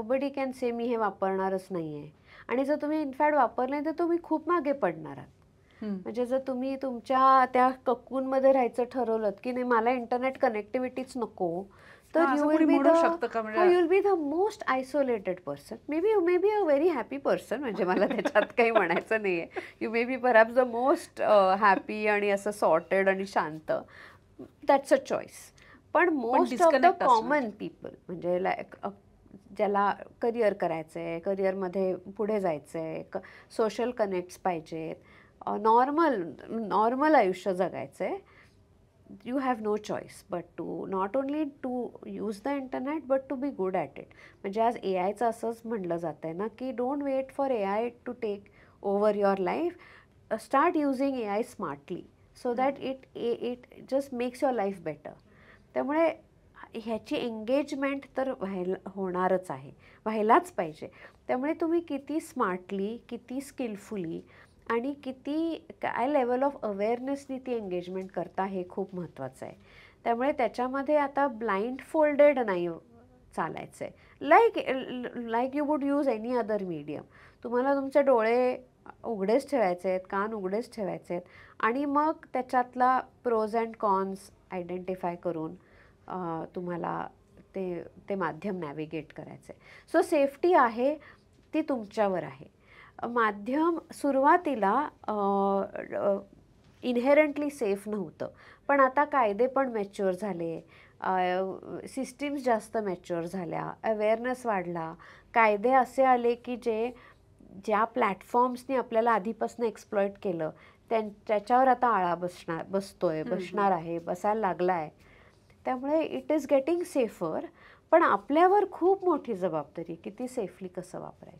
Nobody can say मी हे वापरणारच नाही आहे. आणि जर तुम्ही इनफॅक्ट वापरले तर तुम्ही खूप मागे पडणार आहात. म्हणजे जर तुम्ही तुमच्या त्या ककूनमध्ये राहायचं ठरवलं की नाही मला इंटरनेट कनेक्टिव्हिटीच नको, तर यू असं विल कोणी बी द म्हणू शकतं का म्हणजे? You will be the most isolated person. May be a very happy person, म्हणजे मला त्याच्यात काही म्हणायचं नाही आहे. You may be perhaps the most happy आणि असं सॉर्टेड आणि शांत. That's a choice. पण पण मोस्ट ऑफ द डिस्कनेक्ट असणार. कॉमन पीपल म्हणजे लाईक ज्याला करिअर करायचं आहे, करिअरमध्ये पुढे जायचं आहे, सोशल कनेक्ट्स पाहिजेत, नॉर्मल नॉर्मल आयुष्य जगायचं आहे, you have no choice but to not only to use the internet but to be good at it. म्हणजे आज ए आयचं असंच म्हटलं जातं आहे ना की don't wait for A I to take over your life. Start using A I smartly so that it just makes your life better. त्यामुळे ह्याची एंगेजमेंट तर होणारच आहे, व्हायलाच पाहिजे. त्यामुळे तुम्ही किती स्मार्टली, किती स्किलफुली आणि किती काय लेवल ऑफ अवेअरनेसनी ती एंगेजमेंट करता हे खूप महत्त्वाचं आहे. त्यामुळे त्याच्यामध्ये आता ब्लाइंड फोल्डेड नाही चालायचं आहे. Like you would use any other medium. तुम्हाला तुमचे डोळे उघडेच ठेवायचे आहेत, कान उघडेच ठेवायचे आहेत आणि मग त्याच्यातला प्रोज अँड कॉन्स आयडेंटिफाय करून तुम्हाला ते ते माध्यम नॅव्हिगेट करायचं आहे. सो सेफ्टी आहे ती तुमच्यावर आहे. माध्यम सुरुवातीला इनहेरंटली सेफ नव्हतं, पण आता कायदे पण मॅच्युअर झाले, सिस्टीम्स जास्त मॅच्युअर झाल्या, अवेअरनेस वाढला, कायदे असे आले की ज्या प्लॅटफॉर्म्सनी आपल्याला आधीपासून एक्सप्लॉइट केलं त्याच्यावर आता आळा बसणार आहे, बसायला लागला आहे. त्यामुळे इट इज गेटिंग सेफर. पण आपल्यावर खूप मोठी जबाबदारी किती सेफली कसं वापरायचं.